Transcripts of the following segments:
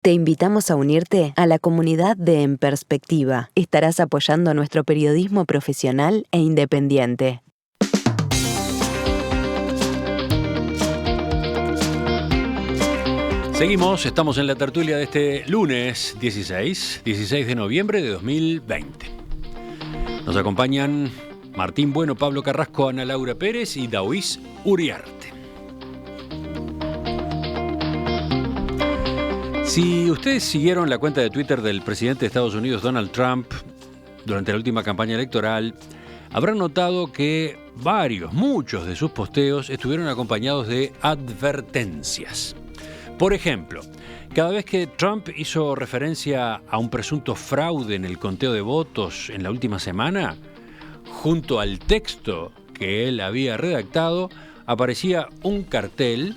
Te invitamos a unirte a la comunidad de En Perspectiva. Estarás apoyando nuestro periodismo profesional e independiente. Seguimos, estamos en la tertulia de este lunes 16 de noviembre de 2020. Nos acompañan Martín Bueno, Pablo Carrasco, Ana Laura Pérez y Daoís Uriarte. Si ustedes siguieron la cuenta de Twitter del presidente de Estados Unidos, Donald Trump, durante la última campaña electoral, habrán notado que muchos de sus posteos estuvieron acompañados de advertencias. Por ejemplo, cada vez que Trump hizo referencia a un presunto fraude en el conteo de votos en la última semana, junto al texto que él había redactado, aparecía un cartel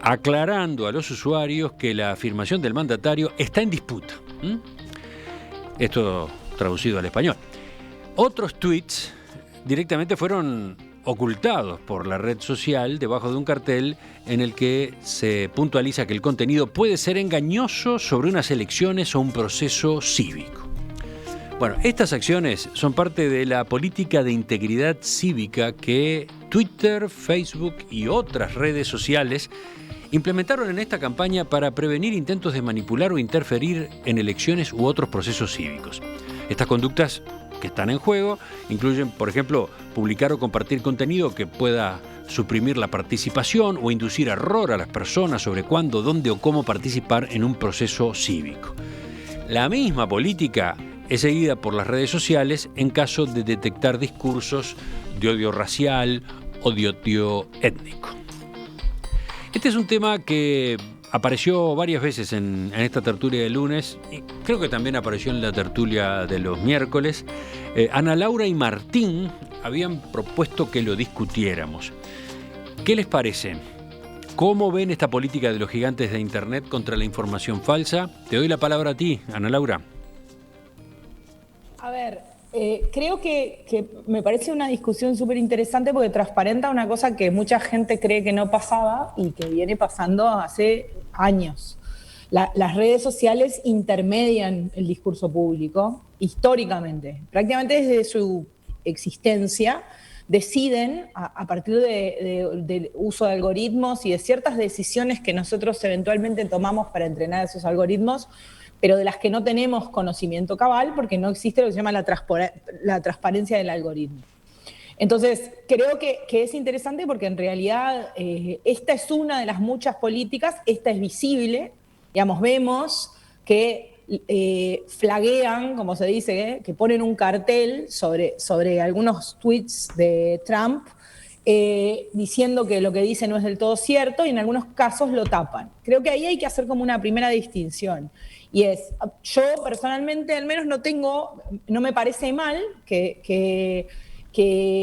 aclarando a los usuarios que la afirmación del mandatario está en disputa. Esto traducido al español. Otros tweets directamente fueron ocultados por la red social debajo de un cartel en el que se puntualiza que el contenido puede ser engañoso sobre unas elecciones o un proceso cívico. Bueno, estas acciones son parte de la política de integridad cívica que Twitter, Facebook y otras redes sociales implementaron en esta campaña para prevenir intentos de manipular o interferir en elecciones u otros procesos cívicos. Estas conductas que están en juego incluyen, por ejemplo, publicar o compartir contenido que pueda suprimir la participación o inducir error a las personas sobre cuándo, dónde o cómo participar en un proceso cívico. La misma política es seguida por las redes sociales en caso de detectar discursos de odio racial o de odio étnico. Este es un tema que apareció varias veces en esta tertulia de lunes y creo que también apareció en la tertulia de los miércoles. Ana Laura y Martín habían propuesto que lo discutiéramos. ¿Qué les parece? ¿Cómo ven esta política de los gigantes de Internet contra la información falsa? Te doy la palabra a ti, Ana Laura. A ver, creo que me parece una discusión súper interesante porque transparenta una cosa que mucha gente cree que no pasaba y que viene pasando hace años. Las redes sociales intermedian el discurso público históricamente, prácticamente desde su existencia. Deciden, a partir del uso de algoritmos y de ciertas decisiones que nosotros eventualmente tomamos para entrenar esos algoritmos, pero de las que no tenemos conocimiento cabal porque no existe lo que se llama la transparencia del algoritmo. Entonces, creo que es interesante porque en realidad esta es una de las muchas políticas, esta es visible, digamos, vemos que flaguean, como se dice, que ponen un cartel sobre algunos tweets de Trump diciendo que lo que dice no es del todo cierto y en algunos casos lo tapan. Creo que ahí hay que hacer como una primera distinción. Y yo personalmente al menos no me parece mal que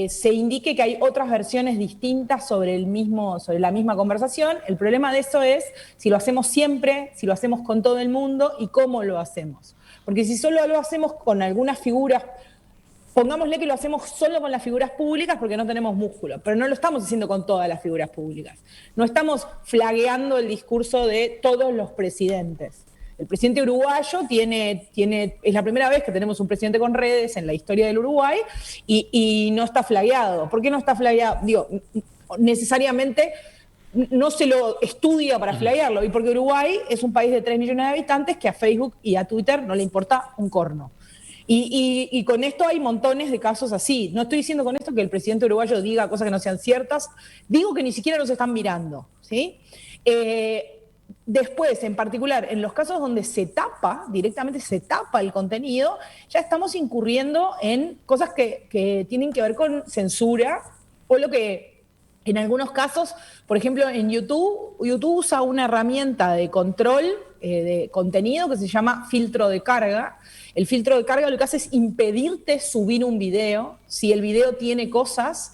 se indique que hay otras versiones distintas sobre la misma conversación. El problema de eso es si lo hacemos siempre, si lo hacemos con todo el mundo y cómo lo hacemos. Porque si solo lo hacemos con algunas figuras, pongámosle que lo hacemos solo con las figuras públicas porque no tenemos músculo, pero no lo estamos haciendo con todas las figuras públicas. No estamos flagueando el discurso de todos los presidentes. El presidente uruguayo es la primera vez que tenemos un presidente con redes en la historia del Uruguay y no está flagueado. ¿Por qué no está flagueado? Digo, necesariamente no se lo estudia para flaguearlo, y porque Uruguay es un país de 3 millones de habitantes que a Facebook y a Twitter no le importa un corno. Y con esto hay montones de casos así. No estoy diciendo con esto que el presidente uruguayo diga cosas que no sean ciertas, digo que ni siquiera nos están mirando, ¿sí? Después, en particular, en los casos donde directamente se tapa el contenido, ya estamos incurriendo en cosas que tienen que ver con censura, o lo que en algunos casos, por ejemplo, en YouTube usa una herramienta de control de contenido que se llama filtro de carga. El filtro de carga lo que hace es impedirte subir un video si el video tiene cosas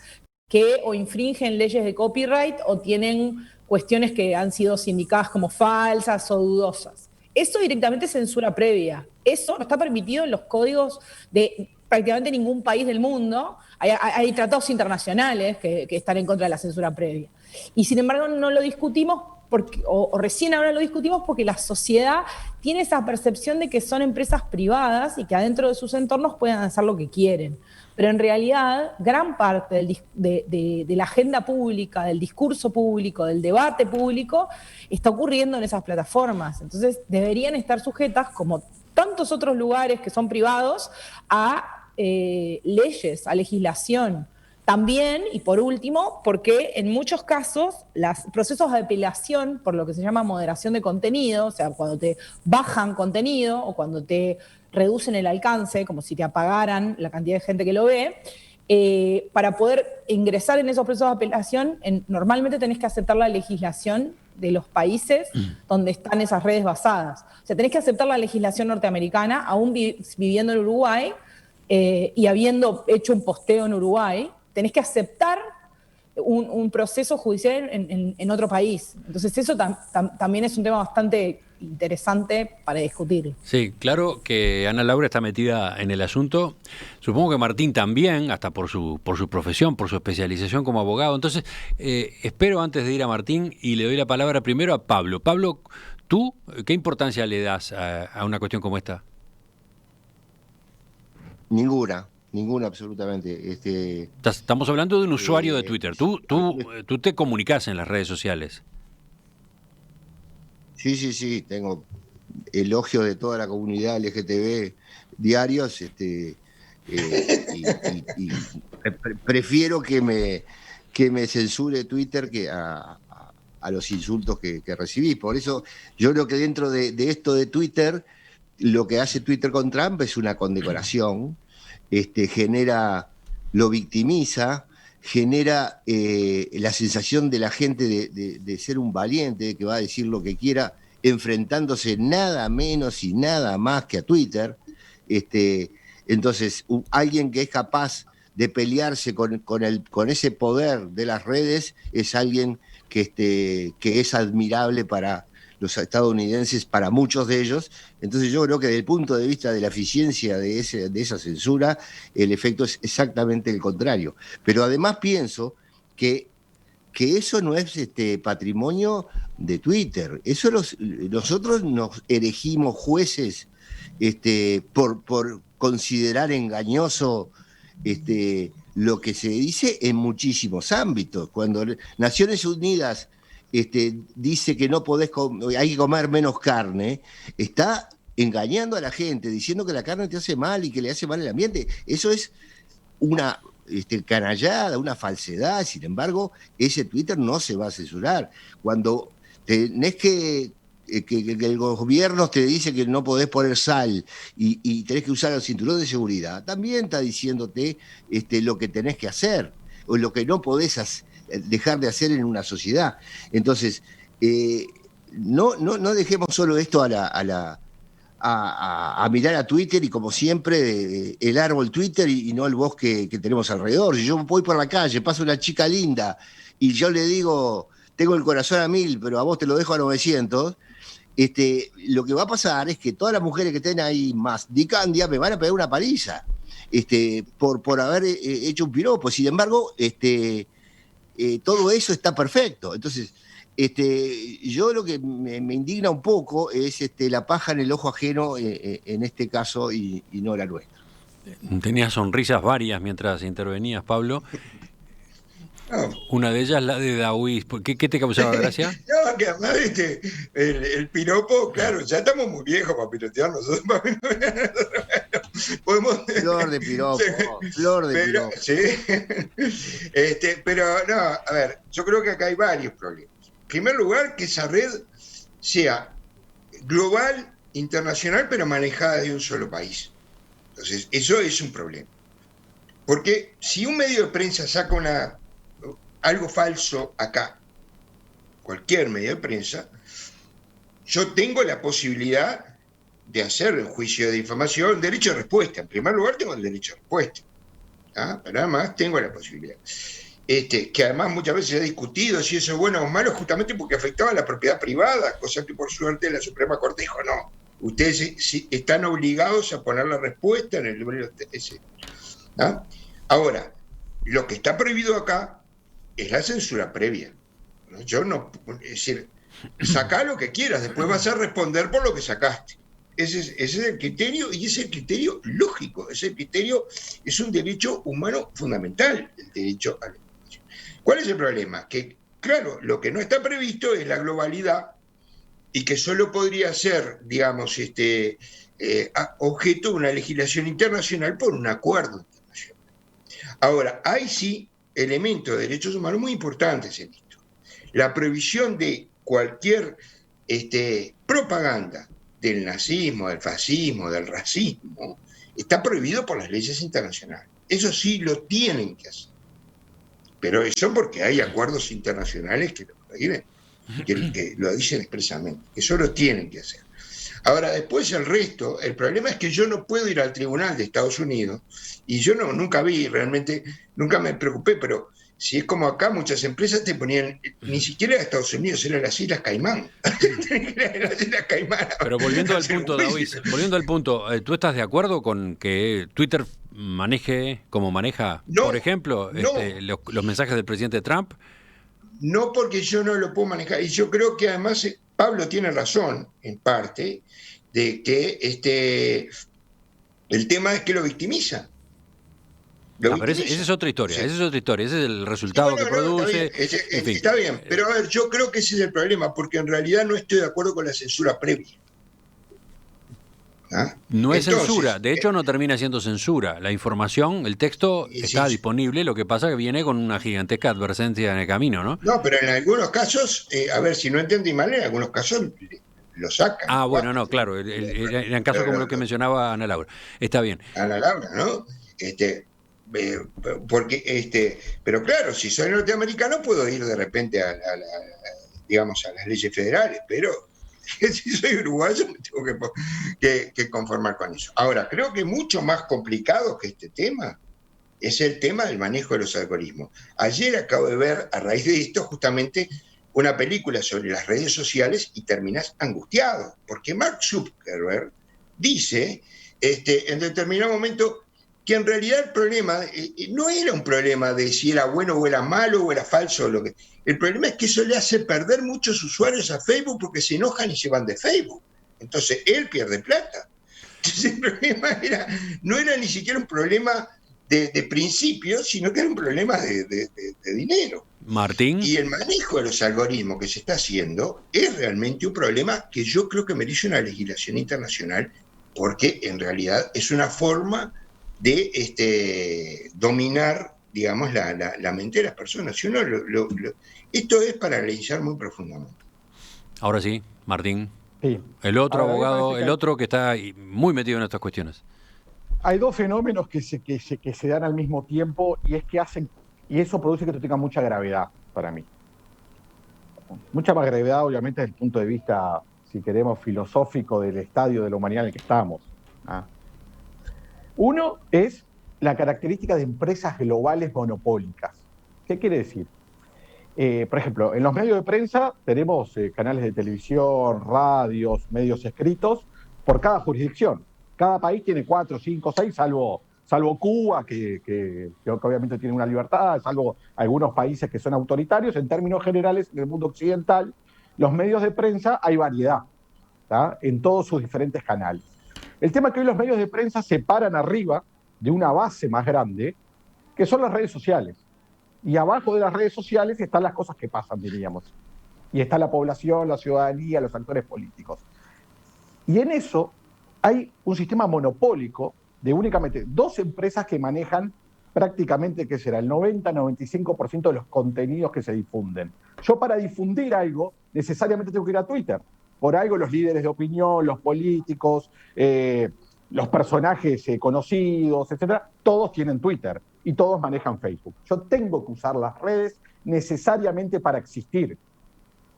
que o infringen leyes de copyright o tienen cuestiones que han sido sindicadas como falsas o dudosas. Eso directamente es censura previa. Eso no está permitido en los códigos de prácticamente ningún país del mundo. Hay tratados internacionales que están en contra de la censura previa. Y sin embargo no lo discutimos o recién ahora lo discutimos porque la sociedad tiene esa percepción de que son empresas privadas y que adentro de sus entornos pueden hacer lo que quieren. Pero en realidad, gran parte de la agenda pública, del discurso público, del debate público, está ocurriendo en esas plataformas. Entonces, deberían estar sujetas, como tantos otros lugares que son privados, a leyes, a legislación. También, y por último, porque en muchos casos los procesos de apelación, por lo que se llama moderación de contenido, o sea, cuando te bajan contenido o cuando te reducen el alcance, como si te apagaran la cantidad de gente que lo ve, para poder ingresar en esos procesos de apelación, normalmente tenés que aceptar la legislación de los países donde están esas redes basadas. O sea, tenés que aceptar la legislación norteamericana, aún viviendo en Uruguay y habiendo hecho un posteo en Uruguay, tenés que aceptar un proceso judicial en otro país. Entonces eso también es un tema bastante interesante para discutir. Sí, claro que Ana Laura está metida en el asunto. Supongo que Martín también, hasta por su profesión, por su especialización como abogado. Entonces, espero antes de ir a Martín y le doy la palabra primero a Pablo. Pablo, ¿tú qué importancia le das a una cuestión como esta? Ninguna absolutamente. Estamos hablando de un usuario de Twitter. Tú te comunicás en las redes sociales. Sí, tengo elogios de toda la comunidad LGTB diarios, y prefiero que me censure Twitter que a los insultos que recibí. Por eso yo creo que dentro de esto de Twitter, lo que hace Twitter con Trump es una condecoración, lo victimiza, genera la sensación de la gente de ser un valiente, que va a decir lo que quiera, enfrentándose nada menos y nada más que a Twitter. Entonces, alguien que es capaz de pelearse con ese poder de las redes es alguien que es admirable para los estadounidenses, para muchos de ellos. Entonces yo creo que desde el punto de vista de la eficiencia de esa censura, el efecto es exactamente el contrario. Pero además pienso que eso no es patrimonio de Twitter. Eso nosotros nos erigimos jueces por considerar engañoso lo que se dice en muchísimos ámbitos. Cuando Naciones Unidas dice que hay que comer menos carne, está engañando a la gente, diciendo que la carne te hace mal y que le hace mal al ambiente. Eso es una canallada, una falsedad. Sin embargo, ese Twitter no se va a censurar. Cuando tenés que el gobierno te dice que no podés poner sal y tenés que usar el cinturón de seguridad, también está diciéndote lo que tenés que hacer o lo que no podés dejar de hacer en una sociedad. Entonces, no dejemos solo esto a mirar a Twitter y, como siempre, el árbol Twitter y no el bosque que tenemos alrededor. Si yo voy por la calle, pasa una chica linda y yo le digo, tengo el corazón a 1000, pero a vos te lo dejo a 900, lo que va a pasar es que todas las mujeres que estén ahí más dicandia me van a pegar una paliza por haber hecho un piropo. Sin embargo, todo eso está perfecto. Entonces, yo lo que me indigna un poco es la paja en el ojo ajeno en este caso y no la nuestra. Tenías sonrisas varias mientras intervenías, Pablo. No. Una de ellas, la de Daoíz. ¿Qué te causaba gracia? No, que además el piropo, claro, ya estamos muy viejos para pirotear nosotros. Podemos... Flor de piropo, piropo. Sí. Pero no, a ver, yo creo que acá hay varios problemas. En primer lugar, que esa red sea global, internacional, pero manejada de un solo país. Entonces, eso es un problema. Porque si un medio de prensa saca algo falso acá, cualquier medio de prensa, yo tengo la posibilidad de hacer un juicio de difamación, derecho de respuesta. En primer lugar, tengo el derecho de respuesta. Pero además tengo la posibilidad. Que además muchas veces se ha discutido si eso es bueno o malo, justamente porque afectaba a la propiedad privada, cosa que por suerte la Suprema Corte dijo no. Ustedes están obligados a poner la respuesta en el libro. Ahora, lo que está prohibido acá es la censura previa. Yo no, es decir, Sacá lo que quieras, después vas a responder por lo que sacaste. Ese es el criterio, y ese es el criterio lógico, es un derecho humano fundamental, el derecho a la información. ¿Cuál es el problema? Que, claro, lo que no está previsto es la globalidad, y que solo podría ser, digamos, objeto de una legislación internacional por un acuerdo internacional. Ahora, hay sí elementos de derechos humanos muy importantes en esto. La prohibición de cualquier propaganda del nazismo, del fascismo, del racismo, está prohibido por las leyes internacionales. Eso sí lo tienen que hacer. Pero eso porque hay acuerdos internacionales que lo prohíben, que lo dicen expresamente. Eso lo tienen que hacer. Ahora, después el resto, el problema es que yo no puedo ir al tribunal de Estados Unidos, y yo nunca vi, realmente, nunca me preocupé, pero si es como acá, muchas empresas te ponían, ni siquiera a Estados Unidos, eran las Islas Caimán. Las Islas Caimán. Pero volviendo al punto, David, ¿tú estás de acuerdo con que Twitter maneje como maneja, por ejemplo, los mensajes del presidente Trump? No, porque yo no lo puedo manejar. Y yo creo que además Pablo tiene razón, en parte, de que el tema es que lo victimiza. Pero esa es otra historia, sí. Ese es el resultado que produce. Está bien, pero a ver, yo creo que ese es el problema, porque en realidad no estoy de acuerdo con la censura previa. No es censura, de hecho no termina siendo censura. La información, el texto está disponible, lo que pasa es que viene con una gigantesca advertencia en el camino, ¿no? No, pero en algunos casos, a ver, si no entendí mal, en algunos casos lo sacan. Bueno, no, claro, en casos como lo que mencionaba Ana Laura. Está bien. Ana Laura, ¿no? Porque pero claro, si soy norteamericano puedo ir de repente digamos, a las leyes federales, pero si soy uruguayo me tengo que conformar con eso. Ahora, creo que mucho más complicado que este tema es el tema del manejo de los algoritmos. Ayer acabo de ver, a raíz de esto, justamente una película sobre las redes sociales, y terminás angustiado, porque Mark Zuckerberg dice en determinado momento que en realidad el problema no era un problema de si era bueno o era malo o era falso. El problema es que eso le hace perder muchos usuarios a Facebook porque se enojan y se van de Facebook. Entonces él pierde plata. Entonces el problema no era ni siquiera un problema de principio, sino que era un problema de dinero. Martín. Y el manejo de los algoritmos que se está haciendo es realmente un problema que yo creo que merece una legislación internacional, porque en realidad es una forma de dominar, digamos, la mente de las personas. Si uno esto es para analizar muy profundamente. Ahora sí, Martín. Sí. El otro abogado, el otro que está muy metido en estas cuestiones. Hay dos fenómenos que se dan al mismo tiempo, y es que y eso produce que esto tenga mucha gravedad para mí. Mucha más gravedad, obviamente, desde el punto de vista, si queremos, filosófico del estadio de la humanidad en el que estamos. Uno es la característica de empresas globales monopólicas. ¿Qué quiere decir? Por ejemplo, en los medios de prensa tenemos canales de televisión, radios, medios escritos por cada jurisdicción. Cada país tiene 4, 5, 6, salvo Cuba, que obviamente tiene una libertad, salvo algunos países que son autoritarios. En términos generales, en el mundo occidental, los medios de prensa hay variedad, ¿tá? En todos sus diferentes canales. El tema es que hoy los medios de prensa se paran arriba de una base más grande, que son las redes sociales. Y abajo de las redes sociales están las cosas que pasan, diríamos. Y está la población, la ciudadanía, los actores políticos. Y en eso hay un sistema monopólico de únicamente dos empresas que manejan prácticamente, ¿qué será? El 90-95% de los contenidos que se difunden. Yo, para difundir algo, necesariamente tengo que ir a Twitter. Por algo los líderes de opinión, los políticos, los personajes conocidos, etcétera, todos tienen Twitter y todos manejan Facebook. Yo tengo que usar las redes necesariamente para existir.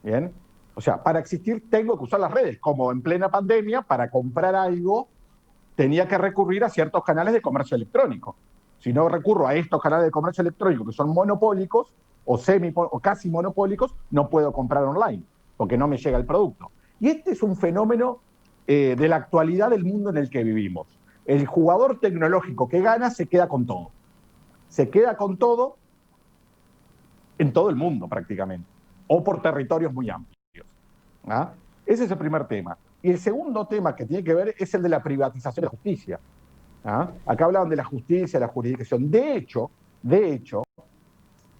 ¿Bien? O sea, para existir tengo que usar las redes. Como en plena pandemia, para comprar algo, tenía que recurrir a ciertos canales de comercio electrónico. Si no recurro a estos canales de comercio electrónico que son monopólicos o casi monopólicos, no puedo comprar online, porque no me llega el producto. Y este es un fenómeno de la actualidad del mundo en el que vivimos. El jugador tecnológico que gana se queda con todo. Se queda con todo en todo el mundo prácticamente, o por territorios muy amplios. ¿Ah? Ese es el primer tema. Y el segundo tema que tiene que ver es el de la privatización de la justicia. ¿Ah? Acá hablaban de la justicia, la jurisdicción. De hecho,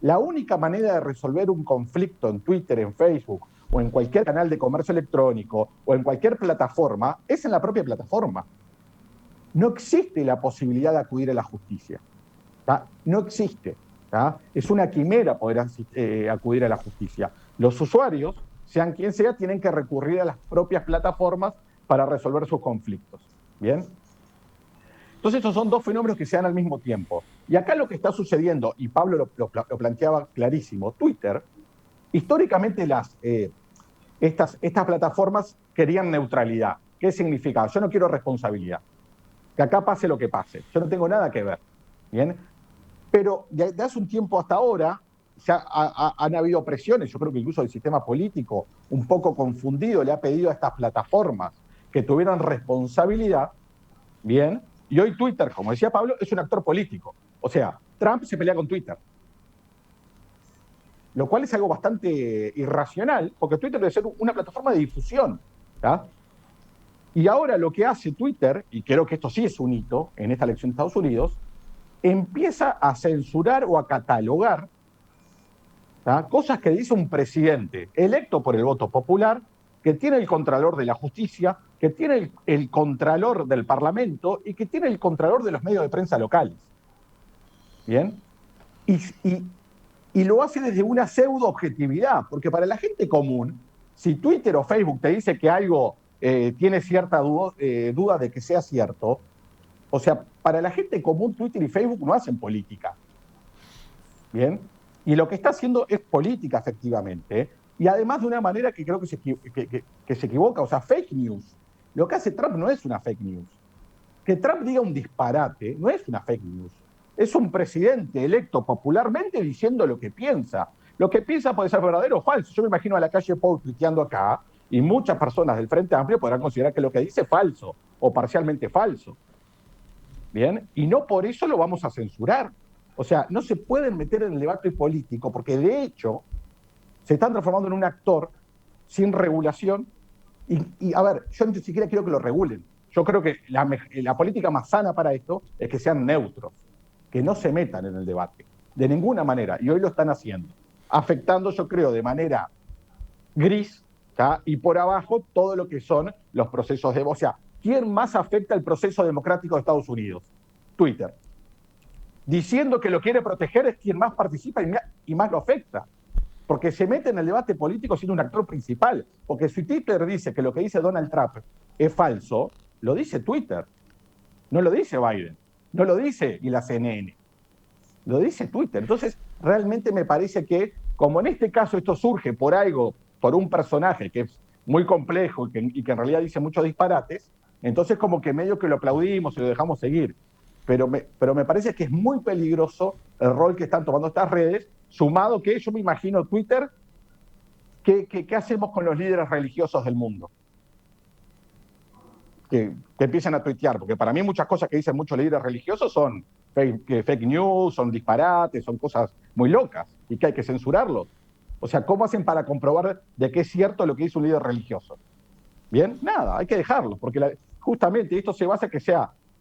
la única manera de resolver un conflicto en Twitter, en Facebook, o en cualquier canal de comercio electrónico, o en cualquier plataforma, es en la propia plataforma. No existe la posibilidad de acudir a la justicia. ¿Tá? No existe. ¿Tá? Es una quimera poder acudir a la justicia. Los usuarios, sean quien sea, tienen que recurrir a las propias plataformas para resolver sus conflictos. ¿Bien? Entonces, estos son dos fenómenos que se dan al mismo tiempo. Y acá lo que está sucediendo, y Pablo lo planteaba clarísimo, Twitter, históricamente estas plataformas querían neutralidad. ¿Qué significa? Yo no quiero responsabilidad. Que acá pase lo que pase. Yo no tengo nada que ver. ¿Bien? Pero de hace un tiempo hasta ahora han habido presiones. Yo creo que incluso el sistema político, un poco confundido, le ha pedido a estas plataformas que tuvieran responsabilidad. ¿Bien? Y hoy Twitter, como decía Pablo, es un actor político. O sea, Trump se pelea con Twitter. Lo cual es algo bastante irracional, porque Twitter debe ser una plataforma de difusión. ¿Tá? Y ahora lo que hace Twitter, y creo que esto sí es un hito en esta elección de Estados Unidos, empieza a censurar o a catalogar, ¿tá?, cosas que dice un presidente electo por el voto popular, que tiene el contralor de la justicia, que tiene el contralor del parlamento y que tiene el contralor de los medios de prensa locales. ¿Bien? Y lo hace desde una pseudo-objetividad, porque para la gente común, si Twitter o Facebook te dice que algo tiene cierta duda de que sea cierto, o sea, para la gente común Twitter y Facebook no hacen política. ¿Bien? Y lo que está haciendo es política, efectivamente, y además de una manera que creo que se equivoca, o sea, fake news. Lo que hace Trump no es una fake news. Que Trump diga un disparate no es una fake news. Es un presidente electo popularmente diciendo lo que piensa. Lo que piensa puede ser verdadero o falso. Yo me imagino a la calle Pou tuiteando acá, y muchas personas del Frente Amplio podrán considerar que lo que dice es falso, o parcialmente falso. ¿Bien? Y no por eso lo vamos a censurar. O sea, no se pueden meter en el debate político, porque de hecho se están transformando en un actor sin regulación. Y a ver, yo ni siquiera quiero que lo regulen. Yo creo que la política más sana para esto es que sean neutros, que no se metan en el debate, de ninguna manera. Y hoy lo están haciendo, afectando, yo creo, de manera gris, ¿tá?, y por abajo todo lo que son los procesos de... O sea, ¿quién más afecta el proceso democrático de Estados Unidos? Twitter. Diciendo que lo quiere proteger es quien más participa y más lo afecta. Porque se mete en el debate político siendo un actor principal. Porque si Twitter dice que lo que dice Donald Trump es falso, lo dice Twitter. No lo dice Biden. No lo dice y la CNN. Lo dice Twitter. Entonces, realmente me parece que, como en este caso esto surge por algo, por un personaje que es muy complejo y que en realidad dice muchos disparates, entonces como que medio que lo aplaudimos y lo dejamos seguir. Pero me parece que es muy peligroso el rol que están tomando estas redes, sumado que yo me imagino Twitter, ¿qué hacemos con los líderes religiosos del mundo? Que empiezan a tuitear, porque para mí muchas cosas que dicen muchos líderes religiosos son fake news, son disparates, son cosas muy locas y que hay que censurarlos. O sea, ¿cómo hacen para comprobar de qué es cierto lo que dice un líder religioso? Bien, nada, hay que dejarlo, porque justamente esto se basa en que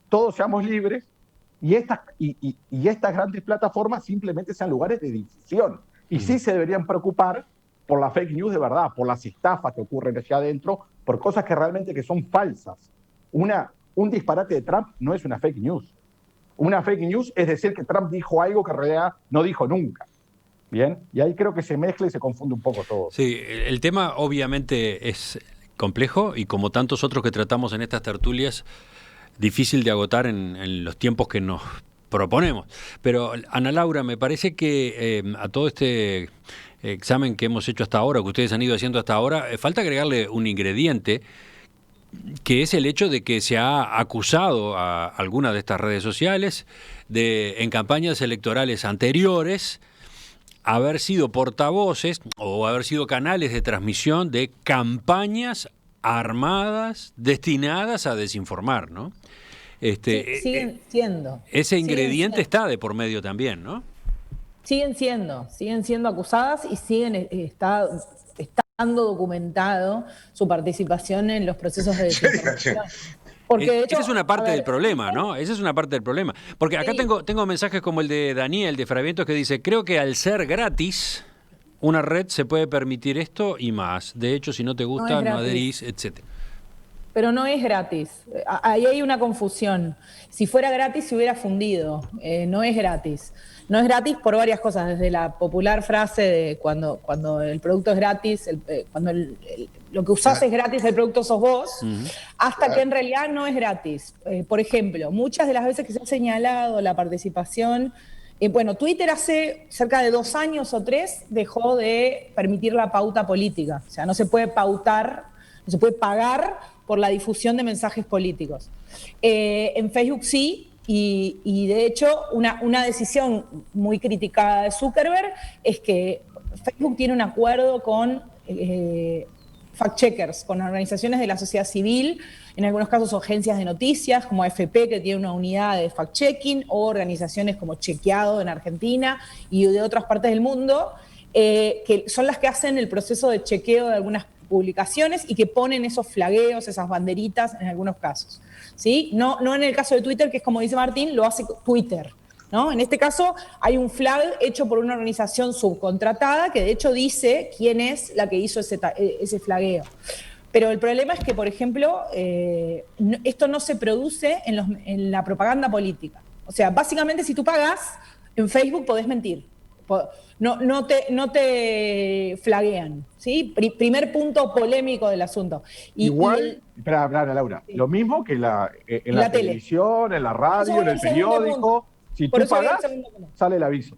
todos seamos libres y estas grandes plataformas simplemente sean lugares de difusión. Y sí se deberían preocupar por la fake news de verdad, por las estafas que ocurren allá adentro, por cosas que realmente que son falsas. Un disparate de Trump no es una fake news. Una fake news es decir que Trump dijo algo que en realidad no dijo nunca. Bien, y ahí creo que se mezcla y se confunde un poco todo. Sí, el tema obviamente es complejo y como tantos otros que tratamos en estas tertulias, difícil de agotar en los tiempos que nos proponemos. Pero Ana Laura, me parece que a todo este examen que hemos hecho hasta ahora, que ustedes han ido haciendo hasta ahora, falta agregarle un ingrediente, que es el hecho de que se ha acusado a alguna de estas redes sociales de, en campañas electorales anteriores, haber sido portavoces o haber sido canales de transmisión de campañas armadas destinadas a desinformar, ¿no? Siguen siendo. Ese ingrediente está de por medio también, ¿no? Siguen siendo acusadas y está documentado su participación en los procesos de desinformación. Porque de hecho, esa es una parte del problema, ¿no? Esa es una parte del problema. Porque acá tengo mensajes como el de Daniel de Fravientos que dice, creo que al ser gratis, una red se puede permitir esto y más. De hecho, si no te gusta, no adherís, etc. Pero no es gratis. Ahí hay una confusión. Si fuera gratis, se hubiera fundido. No es gratis. No es gratis por varias cosas, desde la popular frase de cuando el producto es gratis, cuando lo que usás es gratis, el producto sos vos, hasta que en realidad no es gratis. Por ejemplo, muchas de las veces que se ha señalado la participación, bueno, Twitter hace cerca de 2 años o 3 dejó de permitir la pauta política. O sea, no se puede pautar, no se puede pagar por la difusión de mensajes políticos. En Facebook sí. Y de hecho, una decisión muy criticada de Zuckerberg es que Facebook tiene un acuerdo con fact-checkers, con organizaciones de la sociedad civil, en algunos casos agencias de noticias como AFP, que tiene una unidad de fact-checking, o organizaciones como Chequeado en Argentina y de otras partes del mundo, que son las que hacen el proceso de chequeo de algunas publicaciones y que ponen esos flagueos, esas banderitas en algunos casos. ¿Sí? No en el caso de Twitter, que es como dice Martín, lo hace Twitter, ¿no? En este caso hay un flag hecho por una organización subcontratada que de hecho dice quién es la que hizo ese flagueo. Pero el problema es que, por ejemplo, esto no se produce en la propaganda política. O sea, básicamente si tú pagas, en Facebook podés mentir. No te flaguean, ¿sí? Primer punto polémico del asunto. Espera, Laura, sí. Lo mismo que en la televisión, en la radio, en el periódico. Si tú pagas, sale el aviso.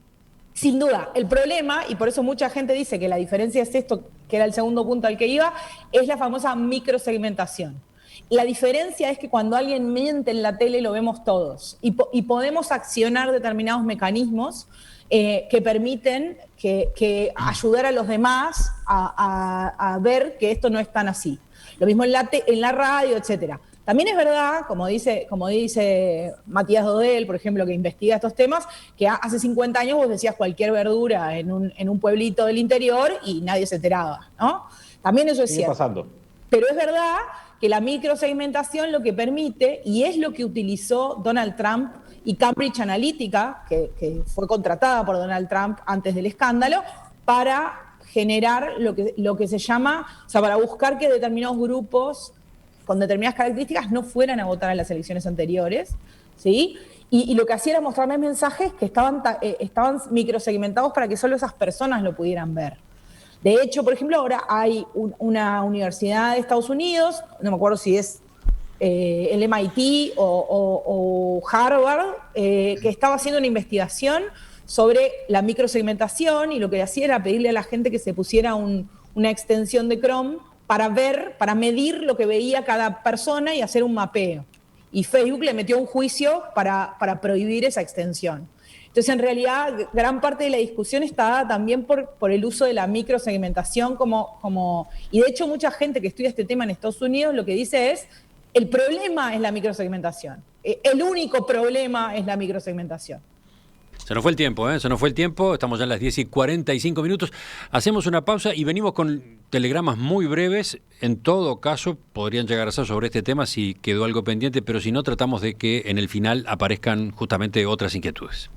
Sin duda, el problema, y por eso mucha gente dice que la diferencia es esto, que era el segundo punto al que iba, es la famosa microsegmentación. La diferencia es que cuando alguien miente en la tele lo vemos todos y podemos accionar determinados mecanismos que permiten que ayudar a los demás a ver que esto no es tan así. Lo mismo en la radio, etcétera. También es verdad, como dice Matías Dodel, por ejemplo, que investiga estos temas, que hace 50 años vos decías cualquier verdura en un pueblito del interior y nadie se enteraba, ¿no? También eso es cierto. Pasando. Pero es verdad que la microsegmentación lo que permite, y es lo que utilizó Donald Trump y Cambridge Analytica, que fue contratada por Donald Trump antes del escándalo, para generar lo que se llama, o sea, para buscar que determinados grupos con determinadas características no fueran a votar en las elecciones anteriores, ¿sí? Y lo que hacía era mostrarme mensajes que estaban microsegmentados para que solo esas personas lo pudieran ver. De hecho, por ejemplo, ahora hay una universidad de Estados Unidos, no me acuerdo si es el MIT o Harvard, que estaba haciendo una investigación sobre la microsegmentación, y lo que hacía era pedirle a la gente que se pusiera una extensión de Chrome para medir lo que veía cada persona y hacer un mapeo. Y Facebook le metió un juicio para prohibir esa extensión. Entonces, en realidad, gran parte de la discusión está también por el uso de la microsegmentación y de hecho mucha gente que estudia este tema en Estados Unidos lo que dice es, el problema es la microsegmentación. El único problema es la microsegmentación. Se nos fue el tiempo, ¿eh? Se nos fue el tiempo. Estamos ya a las 10:45. Hacemos una pausa y venimos con telegramas muy breves. En todo caso, podrían llegar a ser sobre este tema si quedó algo pendiente, pero si no, tratamos de que en el final aparezcan justamente otras inquietudes.